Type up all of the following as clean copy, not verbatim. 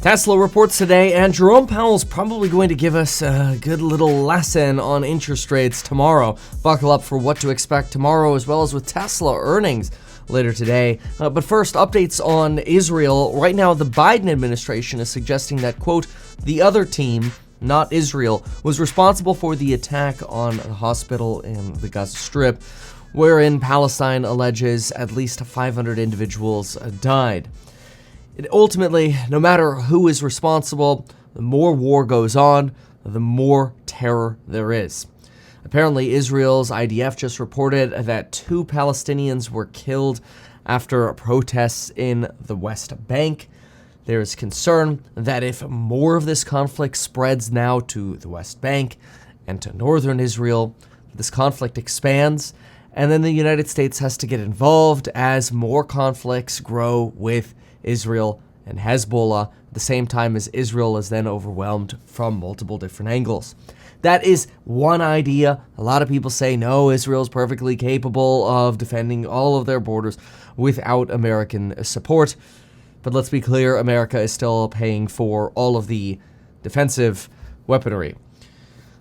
Tesla reports today, and Jerome Powell's probably going to give us a good little lesson on interest rates tomorrow. Buckle up for what to expect tomorrow, as well as with Tesla earnings later today. But first, updates on Israel. Right now, the Biden administration is suggesting that, quote, the other team, not Israel, was responsible for the attack on the hospital in the Gaza Strip, wherein Palestine alleges at least 500 individuals died. Ultimately, no matter who is responsible, the more war goes on, the more terror there is. Apparently, Israel's IDF just reported that 2 Palestinians were killed after protests in the West Bank. There is concern that if more of this conflict spreads now to the West Bank and to northern Israel, this conflict expands, and then the United States has to get involved as more conflicts grow with Israel and Hezbollah, at the same time as Israel is then overwhelmed from multiple different angles. That is one idea. A lot of people say, no, Israel is perfectly capable of defending all of their borders without American support. But let's be clear, America is still paying for all of the defensive weaponry.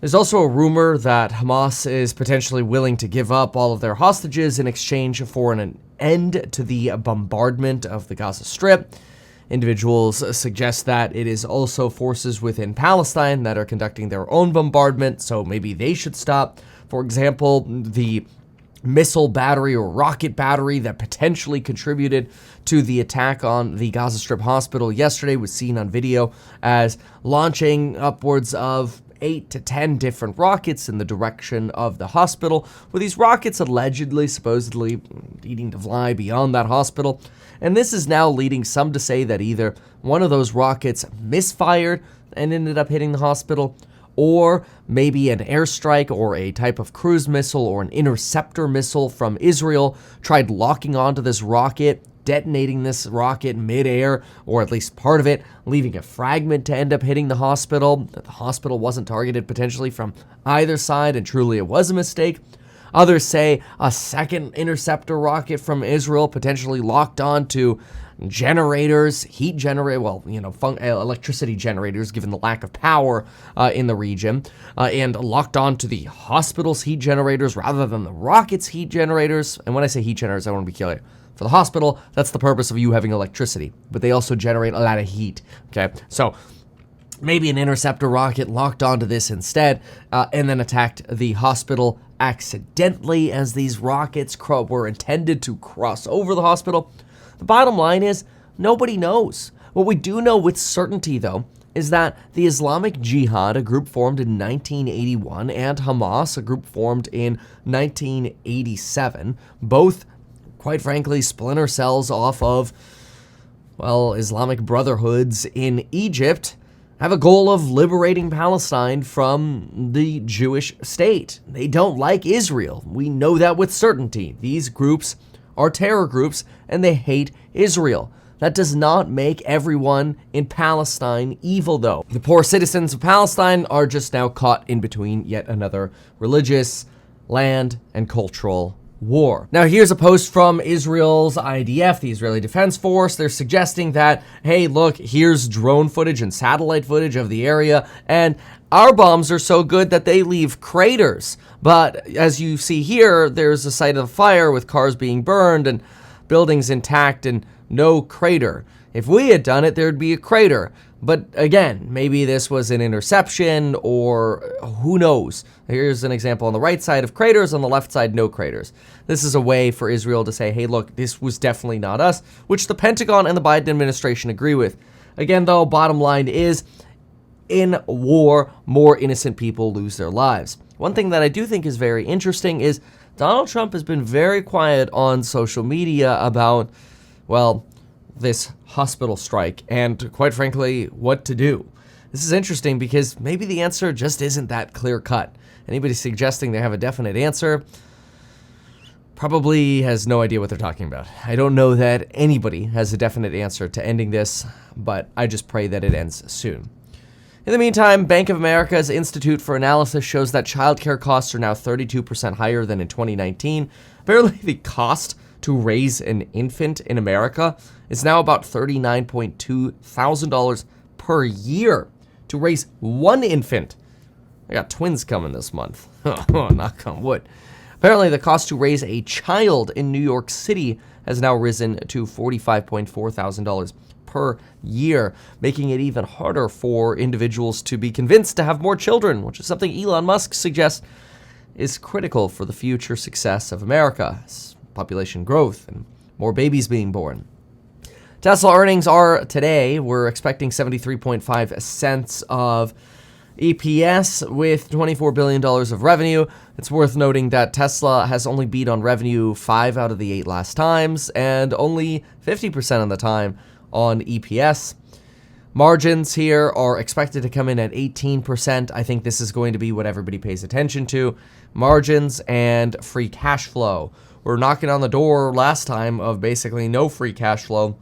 There's also a rumor that Hamas is potentially willing to give up all of their hostages in exchange for an end to the bombardment of the Gaza Strip. Individuals suggest that it is also forces within Palestine that are conducting their own bombardment, so maybe they should stop. For example, the missile battery or rocket battery that potentially contributed to the attack on the Gaza Strip hospital yesterday was seen on video as launching upwards of 8 to 10 different rockets in the direction of the hospital, with these rockets allegedly, supposedly needing to fly beyond that hospital. And this is now leading some to say that either one of those rockets misfired and ended up hitting the hospital, or maybe an airstrike or a type of cruise missile or an interceptor missile from Israel tried locking onto this rocket, detonating this rocket midair, or at least part of it, leaving a fragment to end up hitting the hospital. The hospital wasn't targeted potentially from either side, and truly it was a mistake. Others say a second interceptor rocket from Israel potentially locked on to generators, electricity generators, given the lack of power in the region, and locked on to the hospital's heat generators rather than the rocket's heat generators. And when I say heat generators, I want to be clear. For the hospital, that's the purpose of you having electricity, but they also generate a lot of heat, okay? So maybe an interceptor rocket locked onto this instead, and then attacked the hospital accidentally as these rockets were intended to cross over the hospital. The bottom line is, nobody knows. What we do know with certainty, though, is that the Islamic Jihad, a group formed in 1981, and Hamas, a group formed in 1987, both, quite frankly, splinter cells off of, Islamic brotherhoods in Egypt, have a goal of liberating Palestine from the Jewish state. They don't like Israel. We know that with certainty. These groups are terror groups, and they hate Israel. That does not make everyone in Palestine evil, though. The poor citizens of Palestine are just now caught in between yet another religious, land, and cultural war. Now, here's a post from Israel's IDF, the Israeli Defense Force. They're suggesting that, hey, look, here's drone footage and satellite footage of the area, and our bombs are so good that they leave craters. But as you see here, there's a site of fire with cars being burned and buildings intact and no crater. If we had done it, there'd be a crater. But again, maybe this was an interception, or who knows. Here's an example on the right side of craters, on the left side, no craters. This is a way for Israel to say, hey, look, this was definitely not us, which the Pentagon and the Biden administration agree with. Again, though, bottom line is, in war, more innocent people lose their lives. One thing that I do think is very interesting is Donald Trump has been very quiet on social media about, this hospital strike and, quite frankly, what to do. This is interesting because maybe the answer just isn't that clear-cut. Anybody suggesting they have a definite answer probably has no idea what they're talking about. I don't know that anybody has a definite answer to ending this, but I just pray that it ends soon. In the meantime, Bank of America's Institute for Analysis shows that childcare costs are now 32% higher than in 2019. Apparently, the cost to raise an infant in America is now about $39,200 per year to raise one infant. I got twins coming this month. Knock on wood. Apparently, the cost to raise a child in New York City has now risen to $45.4 thousand per year, making it even harder for individuals to be convinced to have more children, which is something Elon Musk suggests is critical for the future success of America, population growth and more babies being born. Tesla earnings are today. We're expecting 73.5 cents of EPS with $24 billion of revenue. It's worth noting that Tesla has only beat on revenue 5 out of the 8 last times and only 50% of the time on EPS. Margins here are expected to come in at 18%. I think this is going to be what everybody pays attention to. Margins and free cash flow. We're knocking on the door last time of basically no free cash flow.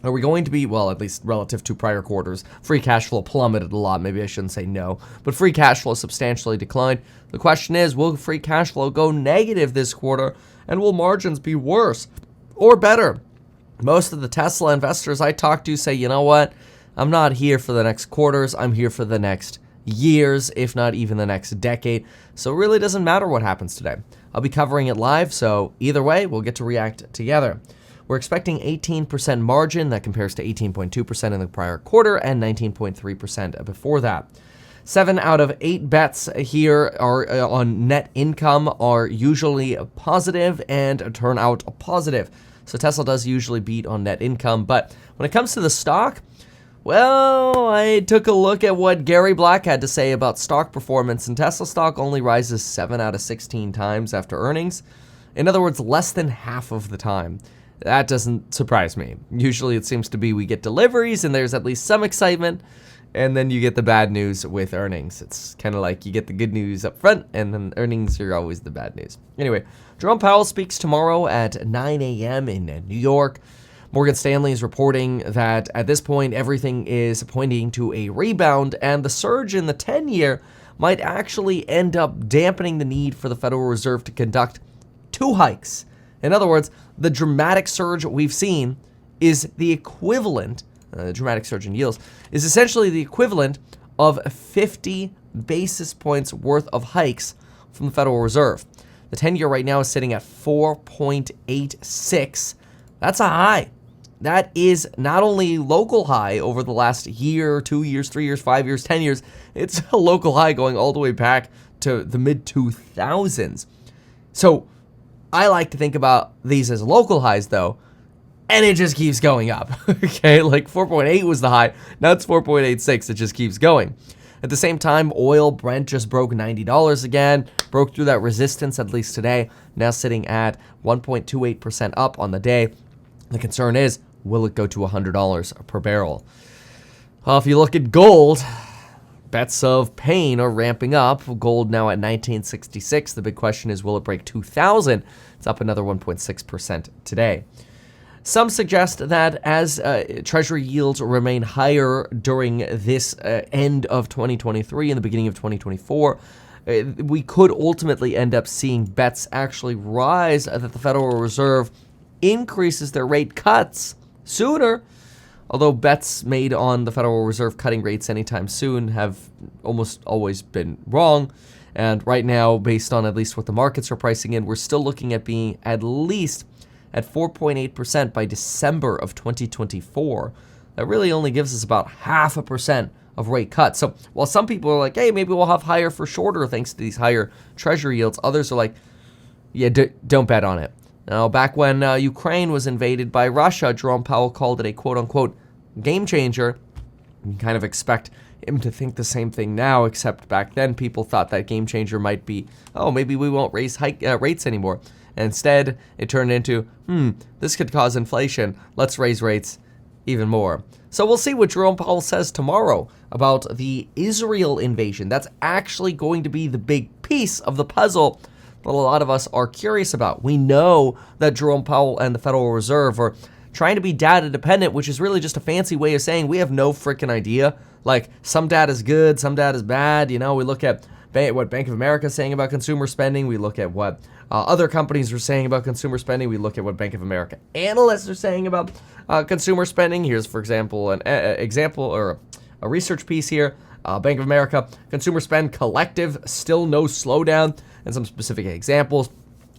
Are we going to be, well, at least relative to prior quarters, free cash flow plummeted a lot. Maybe I shouldn't say no, but free cash flow substantially declined. The question is, will free cash flow go negative this quarter, and will margins be worse or better? Most of the Tesla investors I talk to say, you know what? I'm not here for the next quarters. I'm here for the next years, if not even the next decade. So it really doesn't matter what happens today. I'll be covering it live, so either way, we'll get to react together. We're expecting 18% margin. That compares to 18.2% in the prior quarter and 19.3% before that. 7 out of 8 bets here are on net income are usually positive and turn out positive. So Tesla does usually beat on net income. But when it comes to the stock, well, I took a look at what Gary Black had to say about stock performance, and Tesla stock only rises 7 out of 16 times after earnings. In other words, less than half of the time. That doesn't surprise me. Usually it seems to be we get deliveries and there's at least some excitement, and then you get the bad news with earnings. It's kind of like you get the good news up front, and then earnings are always the bad news. Anyway, Jerome Powell speaks tomorrow at 9 a.m. in New York. Morgan Stanley is reporting that at this point, everything is pointing to a rebound, and the surge in the 10-year might actually end up dampening the need for the Federal Reserve to conduct 2 hikes. In other words, the dramatic surge we've seen is the equivalent, the dramatic surge in yields, is essentially the equivalent of 50 basis points worth of hikes from the Federal Reserve. The 10-year right now is sitting at 4.86. That's a high. That is not only local high over the last year, 2 years, 3 years, 5 years, 10 years. It's a local high going all the way back to the mid-2000s. So I like to think about these as local highs, though, and it just keeps going up, okay? Like 4.8 was the high. Now it's 4.86. It just keeps going. At the same time, oil, Brent just broke $90 again, broke through that resistance, at least today, now sitting at 1.28% up on the day. The concern is, will it go to $100 per barrel? Well, if you look at gold, bets of pain are ramping up. Gold now at 1966. The big question is, will it break 2,000? It's up another 1.6% today. Some suggest that as Treasury yields remain higher during this end of 2023 and the beginning of 2024, we could ultimately end up seeing bets actually rise that the Federal Reserve increases their rate cuts sooner. Although bets made on the Federal Reserve cutting rates anytime soon have almost always been wrong. And right now, based on at least what the markets are pricing in, we're still looking at being at least at 4.8% by December of 2024. That really only gives us about 0.5% of rate cuts. So while some people are like, hey, maybe we'll have higher for shorter thanks to these higher Treasury yields, others are like, yeah, don't bet on it. Now, back when Ukraine was invaded by Russia, Jerome Powell called it a quote-unquote game changer. You kind of expect him to think the same thing now, except back then people thought that game changer might be, oh, maybe we won't raise rates anymore. And instead, it turned into, this could cause inflation. Let's raise rates even more. So we'll see what Jerome Powell says tomorrow about the Israel invasion. That's actually going to be the big piece of the puzzle that a lot of us are curious about. We know that Jerome Powell and the Federal Reserve are trying to be data dependent, which is really just a fancy way of saying we have no freaking idea. Like, some data is good, some data is bad. You know, we look at what Bank of America is saying about consumer spending. We look at what other companies are saying about consumer spending. We look at what Bank of America analysts are saying about consumer spending. Here's, for example, an example or a research piece here. Bank of America, consumer spend collective, still no slowdown, and some specific examples.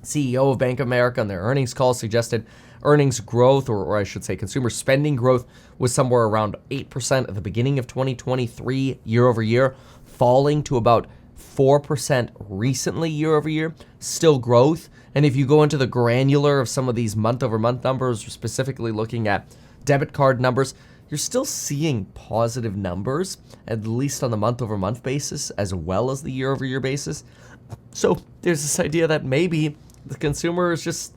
CEO of Bank of America on their earnings call suggested earnings growth, or I should say consumer spending growth, was somewhere around 8% at the beginning of 2023 year over year, falling to about 4% recently year over year. Still growth. And if you go into the granular of some of these month over month numbers, specifically looking at debit card numbers, you're still seeing positive numbers, at least on the month over month basis, as well as the year over year basis. So there's this idea that maybe the consumer is just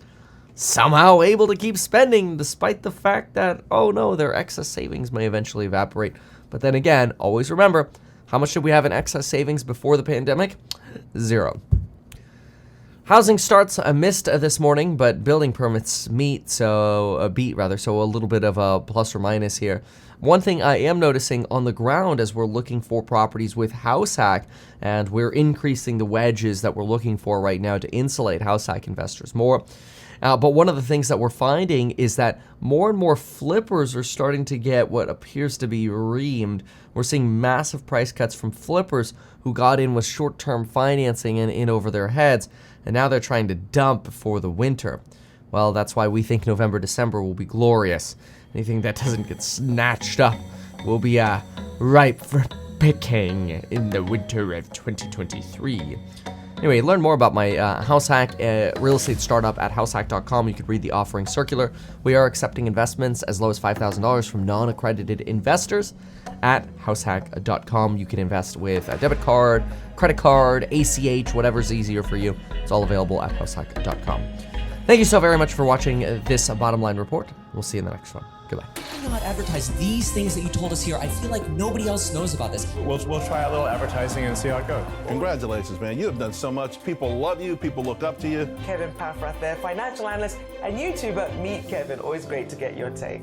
somehow able to keep spending despite the fact that, oh no, their excess savings may eventually evaporate. But then again, always remember, how much did we have in excess savings before the pandemic? 0. Housing starts missed this morning, but building permits beat, so a little bit of a plus or minus here. One thing I am noticing on the ground as we're looking for properties with HouseHack, and we're increasing the wedges that we're looking for right now to insulate HouseHack investors more. But one of the things that we're finding is that more and more flippers are starting to get what appears to be reamed. We're seeing massive price cuts from flippers who got in with short-term financing and in over their heads, and now they're trying to dump for the winter. Well, that's why we think November, December will be glorious. Anything that doesn't get snatched up will be ripe for picking in the winter of 2023. Anyway, learn more about my HouseHack real estate startup at househack.com. You could read the offering circular. We are accepting investments as low as $5,000 from non-accredited investors at househack.com. You can invest with a debit card, credit card, ACH, whatever's easier for you. It's all available at househack.com. Thank you so very much for watching this Bottom Line Report. We'll see you in the next one. Goodbye. Why not advertise these things that you told us here? I feel like nobody else knows about this. We'll try a little advertising and see how it goes. Congratulations, man. You have done so much. People love you. People look up to you. Kevin Paffrath there, financial analyst and YouTuber. Meet Kevin. Always great to get your take.